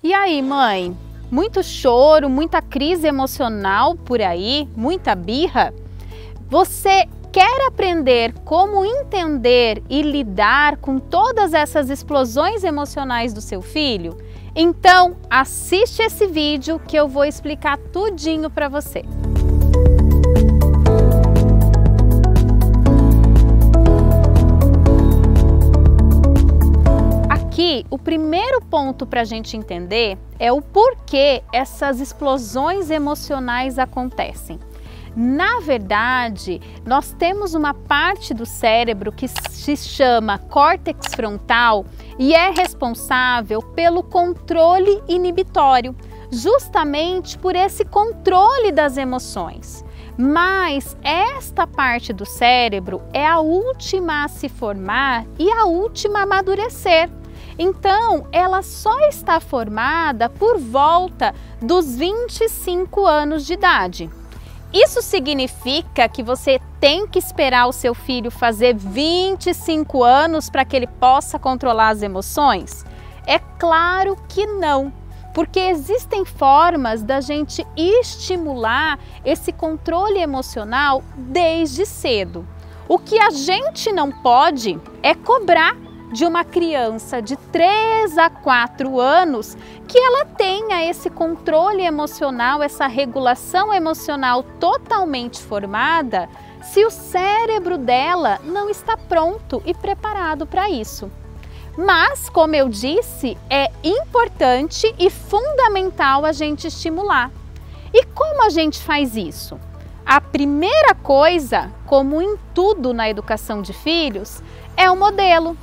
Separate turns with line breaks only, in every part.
E aí, mãe? Muito choro, muita crise emocional por aí, muita birra? Você quer aprender como entender e lidar com todas essas explosões emocionais do seu filho? Então, assiste esse vídeo que eu vou explicar tudinho para você. Aqui, o primeiro ponto para a gente entender é o porquê essas explosões emocionais acontecem. Na verdade, nós temos uma parte do cérebro que se chama córtex frontal e é responsável pelo controle inibitório, justamente por esse controle das emoções. Mas esta parte do cérebro é a última a se formar e a última a amadurecer. Então, ela só está formada por volta dos 25 anos de idade. Isso significa que você tem que esperar o seu filho fazer 25 anos para que ele possa controlar as emoções? É claro que não, porque existem formas da gente estimular esse controle emocional desde cedo. O que a gente não pode é cobrar de uma criança de 3 a 4 anos que ela tenha esse controle emocional, essa regulação emocional totalmente formada, se o cérebro dela não está pronto e preparado para isso. Mas, como eu disse, é importante e fundamental a gente estimular. E como a gente faz isso? A primeira coisa, como em tudo na educação de filhos, é o modelo.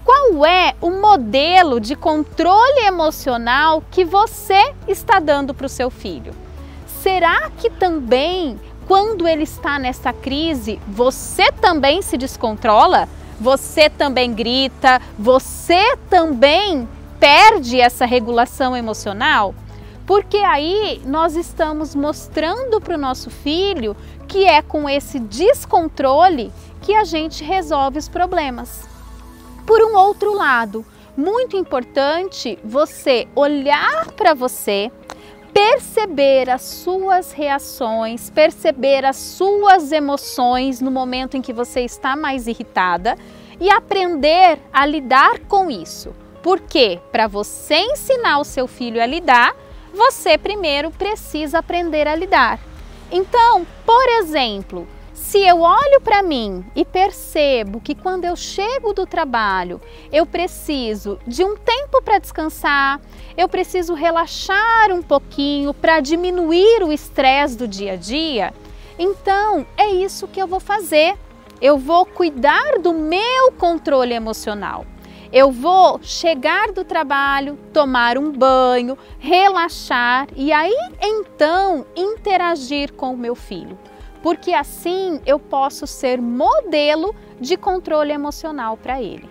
Qual é o modelo de controle emocional que você está dando para o seu filho? Será que também, quando ele está nessa crise, você também se descontrola? Você também grita? Você também perde essa regulação emocional? Porque aí nós estamos mostrando para o nosso filho que é com esse descontrole que a gente resolve os problemas. Por um outro lado, muito importante você olhar para você, perceber as suas reações, perceber as suas emoções no momento em que você está mais irritada e aprender a lidar com isso. Porque para você ensinar o seu filho a lidar, você primeiro precisa aprender a lidar. Então, por exemplo, se eu olho para mim e percebo que quando eu chego do trabalho, eu preciso de um tempo para descansar, eu preciso relaxar um pouquinho para diminuir o estresse do dia a dia, então é isso que eu vou fazer. Eu vou cuidar do meu controle emocional. Eu vou chegar do trabalho, tomar um banho, relaxar e aí então interagir com o meu filho. Porque assim eu posso ser modelo de controle emocional para ele.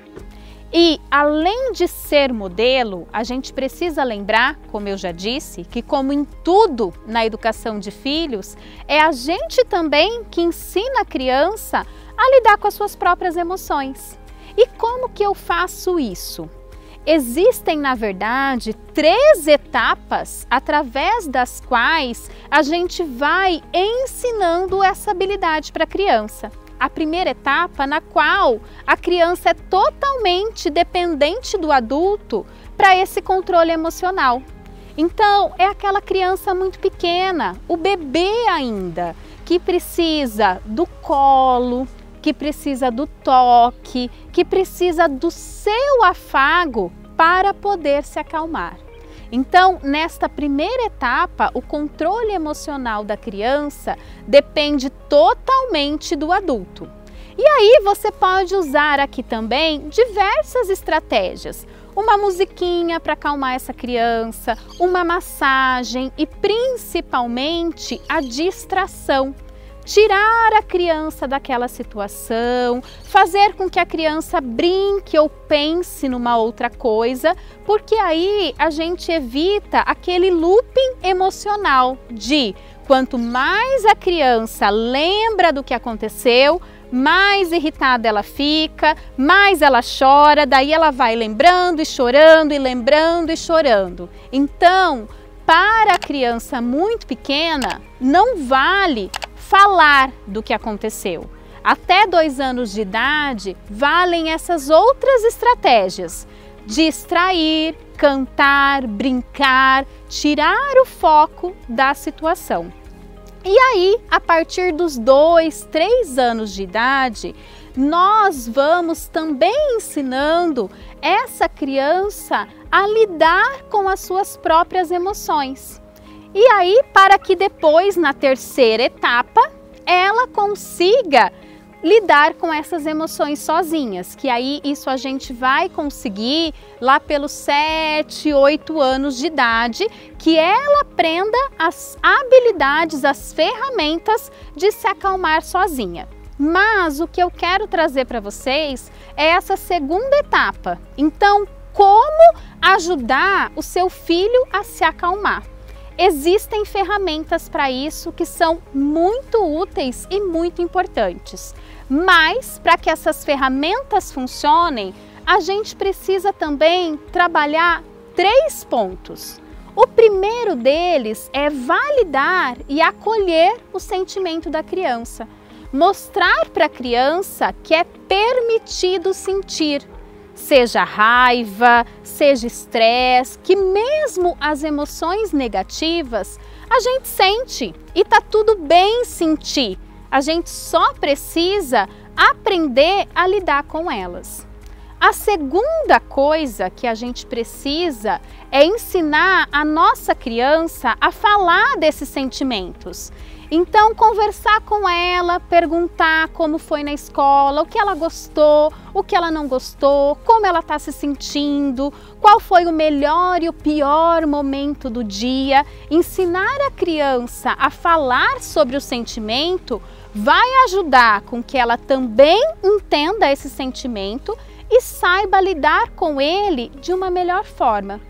E além de ser modelo, a gente precisa lembrar, como eu já disse, que como em tudo na educação de filhos, é a gente também que ensina a criança a lidar com as suas próprias emoções. E como que eu faço isso? Existem, na verdade, 3 etapas através das quais a gente vai ensinando essa habilidade para a criança. A primeira etapa, na qual a criança é totalmente dependente do adulto para esse controle emocional. Então, é aquela criança muito pequena, o bebê ainda, que precisa do colo, que precisa do toque, que precisa do seu afago para poder se acalmar. Então, nesta primeira etapa, o controle emocional da criança depende totalmente do adulto. E aí você pode usar aqui também diversas estratégias. Uma musiquinha para acalmar essa criança, uma massagem e principalmente a distração. Tirar a criança daquela situação, fazer com que a criança brinque ou pense numa outra coisa, porque aí a gente evita aquele looping emocional de quanto mais a criança lembra do que aconteceu, mais irritada ela fica, mais ela chora, daí ela vai lembrando e chorando e lembrando e chorando. Então, para a criança muito pequena, não vale falar do que aconteceu. Até 2 anos de idade, valem essas outras estratégias: distrair, cantar, brincar, tirar o foco da situação. E aí, a partir dos 2, 3 anos de idade, nós vamos também ensinando essa criança a lidar com as suas próprias emoções. E aí, para que depois, na terceira etapa, ela consiga lidar com essas emoções sozinhas, que aí isso a gente vai conseguir lá pelos 7, 8 anos de idade, que ela aprenda as habilidades, as ferramentas de se acalmar sozinha. Mas o que eu quero trazer para vocês é essa segunda etapa. Então, como ajudar o seu filho a se acalmar? Existem ferramentas para isso que são muito úteis e muito importantes. Mas, para que essas ferramentas funcionem, a gente precisa também trabalhar 3 pontos. O primeiro deles é validar e acolher o sentimento da criança. Mostrar para a criança que é permitido sentir, seja raiva, seja estresse, que mesmo as emoções negativas a gente sente e tá tudo bem sentir. A gente só precisa aprender a lidar com elas. A segunda coisa que a gente precisa é ensinar a nossa criança a falar desses sentimentos. Então, conversar com ela, perguntar como foi na escola, o que ela gostou, o que ela não gostou, como ela está se sentindo, qual foi o melhor e o pior momento do dia. Ensinar a criança a falar sobre o sentimento vai ajudar com que ela também entenda esse sentimento e saiba lidar com ele de uma melhor forma.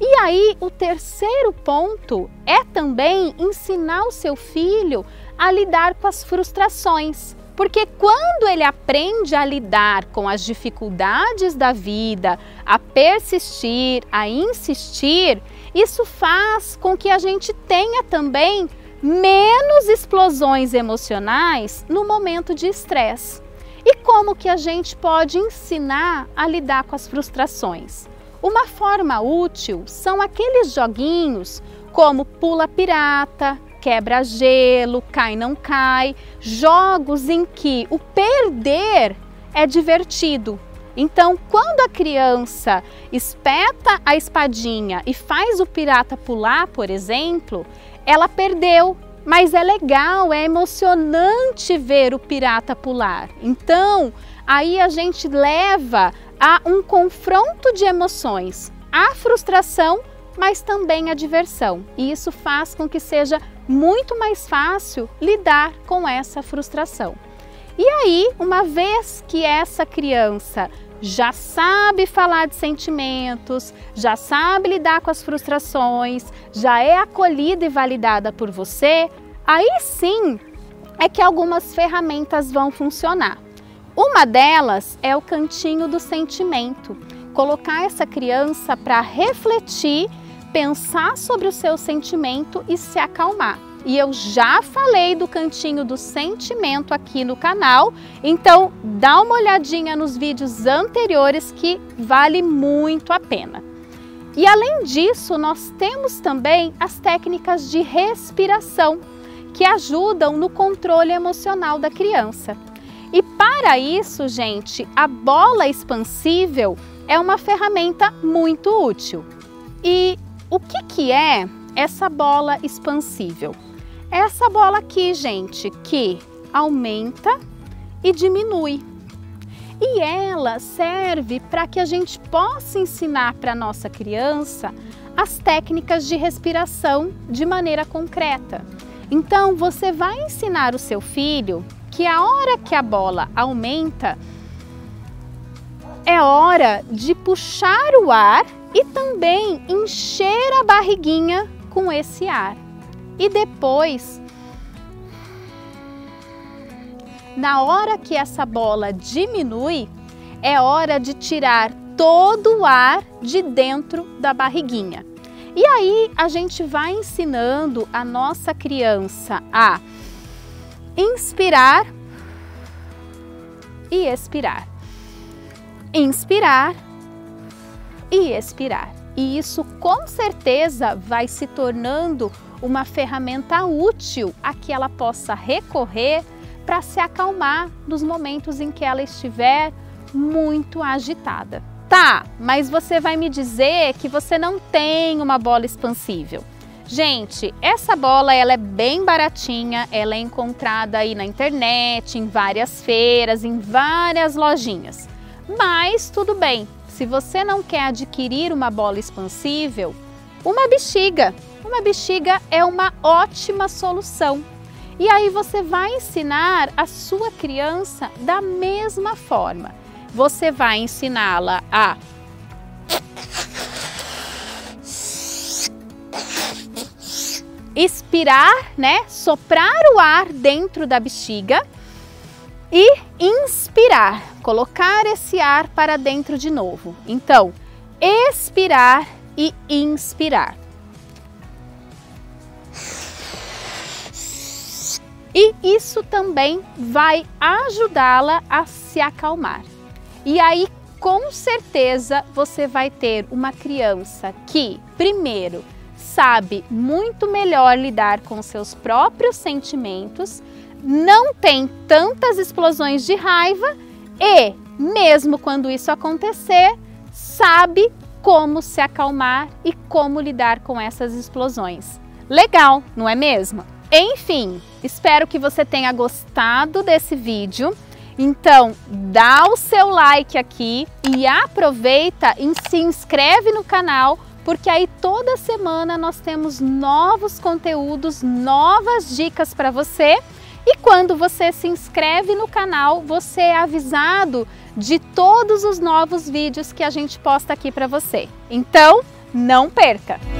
E aí, o terceiro ponto é também ensinar o seu filho a lidar com as frustrações. Porque quando ele aprende a lidar com as dificuldades da vida, a persistir, a insistir, isso faz com que a gente tenha também menos explosões emocionais no momento de estresse. E como que a gente pode ensinar a lidar com as frustrações? Uma forma útil são aqueles joguinhos como pula pirata, quebra gelo, cai não cai, jogos em que o perder é divertido. Então, quando a criança espeta a espadinha e faz o pirata pular, por exemplo, ela perdeu, mas é legal, é emocionante ver o pirata pular. Então, aí a gente leva a um confronto de emoções, a frustração, mas também a diversão. E isso faz com que seja muito mais fácil lidar com essa frustração. E aí, uma vez que essa criança já sabe falar de sentimentos, já sabe lidar com as frustrações, já é acolhida e validada por você, aí sim é que algumas ferramentas vão funcionar. Uma delas é o cantinho do sentimento. Colocar essa criança para refletir, pensar sobre o seu sentimento e se acalmar. E eu já falei do cantinho do sentimento aqui no canal, então dá uma olhadinha nos vídeos anteriores que vale muito a pena. E além disso, nós temos também as técnicas de respiração, que ajudam no controle emocional da criança. E para isso, gente, a bola expansível é uma ferramenta muito útil. E o que é essa bola expansível? É essa bola aqui, gente, que aumenta e diminui. E ela serve para que a gente possa ensinar para a nossa criança as técnicas de respiração de maneira concreta. Então, você vai ensinar o seu filho que a hora que a bola aumenta, é hora de puxar o ar e também encher a barriguinha com esse ar. E depois, na hora que essa bola diminui, é hora de tirar todo o ar de dentro da barriguinha. E aí a gente vai ensinando a nossa criança a inspirar e expirar. Inspirar e expirar. E isso com certeza vai se tornando uma ferramenta útil a que ela possa recorrer para se acalmar nos momentos em que ela estiver muito agitada. Tá, mas você vai me dizer que você não tem uma bola expansível. Gente, essa bola ela é bem baratinha, ela é encontrada aí na internet, em várias feiras, em várias lojinhas. Mas tudo bem, se você não quer adquirir uma bola expansível, uma bexiga é uma ótima solução. E aí você vai ensinar a sua criança da mesma forma. Você vai ensiná-la a expirar, né? Soprar o ar dentro da bexiga e inspirar, colocar esse ar para dentro de novo. Então, expirar e inspirar. E isso também vai ajudá-la a se acalmar. E aí, com certeza, você vai ter uma criança que, primeiro, sabe muito melhor lidar com seus próprios sentimentos, não tem tantas explosões de raiva e, mesmo quando isso acontecer, sabe como se acalmar e como lidar com essas explosões. Legal, não é mesmo? Enfim, espero que você tenha gostado desse vídeo. Então, dá o seu like aqui e aproveita e se inscreve no canal, porque aí toda semana nós temos novos conteúdos, novas dicas para você. E quando você se inscreve no canal, você é avisado de todos os novos vídeos que a gente posta aqui para você. Então, não perca!